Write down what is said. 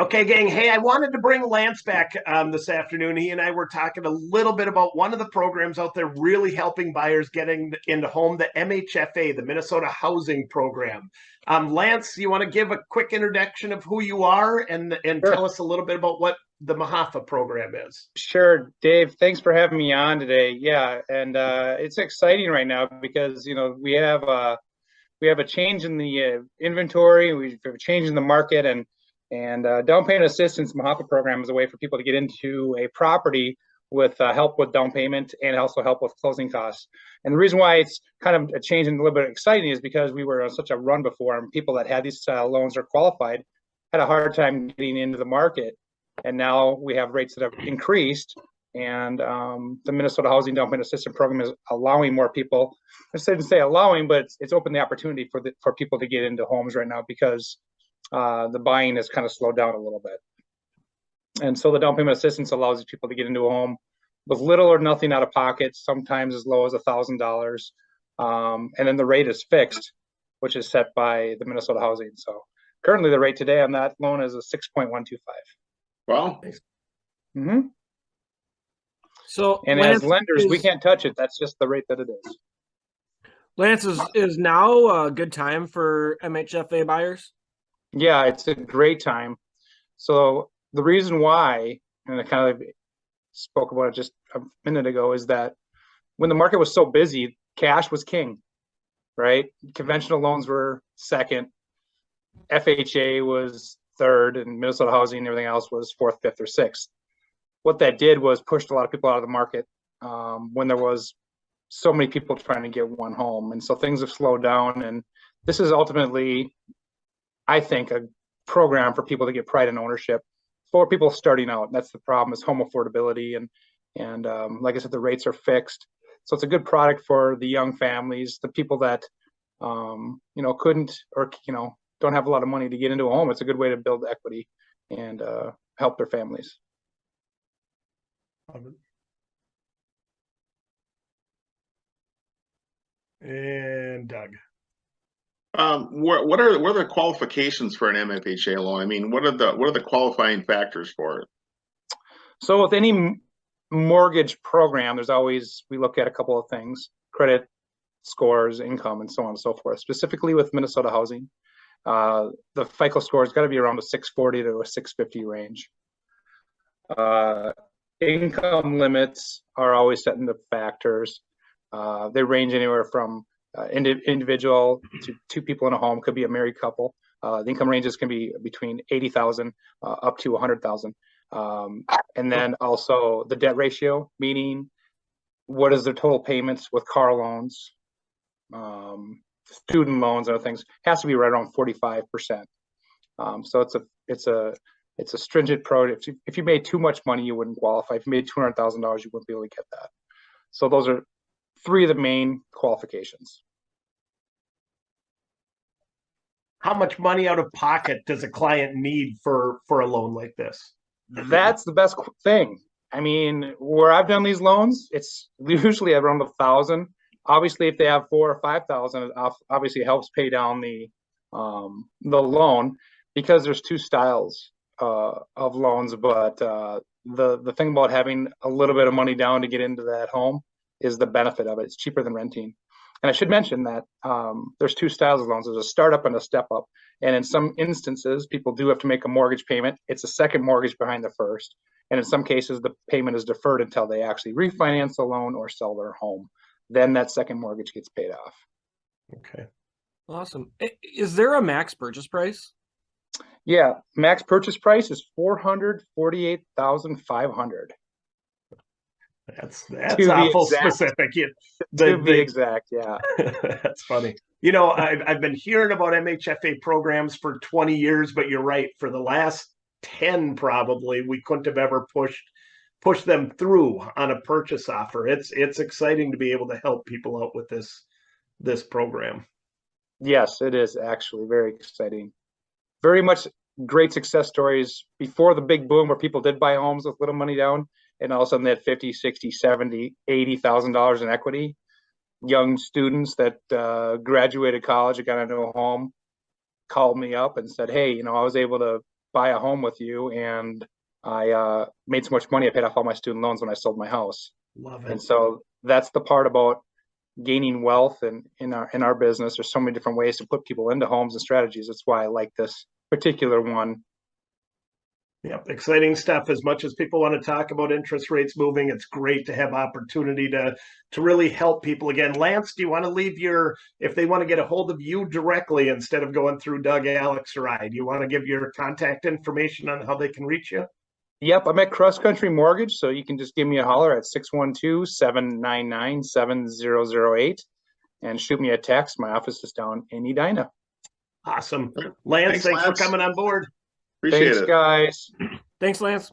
Okay, gang. Hey, I wanted to bring Lance back this afternoon. He and I were talking a little bit about one of the programs out there really helping buyers getting into home, the MHFA, the Minnesota Housing Program. Lance, you want to give a quick introduction of who you are and Sure, tell us a little bit about what the MHFA program is? sure, Dave. Thanks for having me on today. Yeah, and it's exciting right now because we have a change in the inventory, we have a change in the market, and down payment assistance MHFA program is a way for people to get into a property with help with down payment and also help with closing costs. And the reason why it's kind of a change and a little bit exciting is because we were on such a run before, and people that had these loans or qualified had a hard time getting into the market. And now we have rates that have increased, and the Minnesota Housing Down Payment Assistance Program is allowing more people. I shouldn't say allowing, but it's opened the opportunity for people to get into homes right now because the buying has kind of slowed down a little bit. And so the down payment assistance allows people to get into a home with little or nothing out of pocket, sometimes as low as $1,000. And then the rate is fixed, which is set by the Minnesota Housing. So currently the rate today on that loan is a 6.125. Well, Mm-hmm. So And as lenders, we can't touch it. That's just the rate that it is. Lance is now a good time for MHFA buyers. Yeah, it's a great time. So the reason why, and I kind of spoke about it just a minute ago, is that when the market was so busy, cash was king, right? Conventional loans were second, FHA was third, and Minnesota Housing and everything else was fourth, fifth, or sixth. What that did was pushed a lot of people out of the market when there was so many people trying to get one home. And so things have slowed down. And this is ultimately, I think, a program for people to get pride in ownership for people starting out. And that's the problem, is home affordability. And like I said, the rates are fixed. So it's a good product for the young families, the people that, couldn't or, don't have a lot of money to get into a home. It's a good way to build equity and help their families. And Doug. what are the qualifications for an MFHA loan? I mean, what are the qualifying factors for it? So with any mortgage program, we look at a couple of things: credit scores, income, and so on and so forth. Specifically with Minnesota Housing, the FICO score has got to be around a 640 to a 650 range. Income limits are always set into factors. They range anywhere from individual to two people in a home, could be a married couple. The income ranges can be between 80,000 up to 100,000. And then also the debt ratio, meaning what is their total payments with car loans, student loans, and other things, has to be right around 45%. So it's a stringent program. If you made too much money, you wouldn't qualify. If you made $200,000, you wouldn't be able to get that. So those are three of the main qualifications. How much money out of pocket does a client need for a loan like this? That's the best thing. I mean, where I've done these loans, it's usually around 1,000. Obviously, if they have 4,000 or 5,000, obviously it helps pay down the loan, because there's two styles of loans. But the thing about having a little bit of money down to get into that home is the benefit of it. It's cheaper than renting. And I should mention that there's two styles of loans. There's a startup and a step up. And in some instances, people do have to make a mortgage payment. It's a second mortgage behind the first. And in some cases, the payment is deferred until they actually refinance the loan or sell their home. Then that second mortgage gets paid off. Okay. Awesome. Is there a max purchase price? Yeah, max purchase price is $448,500. That's awful specific. To be exact, yeah. That's funny. I've been hearing about MHFA programs for 20 years, but you're right. For the last 10, probably, we couldn't have ever pushed them through on a purchase offer. It's exciting to be able to help people out with this program. Yes, it is actually very exciting. Very much great success stories before the big boom where people did buy homes with little money down, and all of a sudden they had 50, 60, 70, $80,000 in equity. Young students that graduated college and got into a home called me up and said, hey, I was able to buy a home with you, and I made so much money. I paid off all my student loans when I sold my house. Love And it. so that's the part about gaining wealth, and in our business, there's so many different ways to put people into homes and strategies. That's why I like this particular one. Yep, exciting stuff. As much as people want to talk about interest rates moving, it's great to have opportunity to really help people. Again, Lance, do you want to leave if they want to get a hold of you directly instead of going through Doug, Alex, or I, do you want to give your contact information on how they can reach you? Yep, I'm at Cross Country Mortgage, so you can just give me a holler at 612-799-7008 and shoot me a text. My office is down in Edina. Awesome. Lance, thanks for coming on board. Appreciate Thanks, it. guys. Thanks, Lance.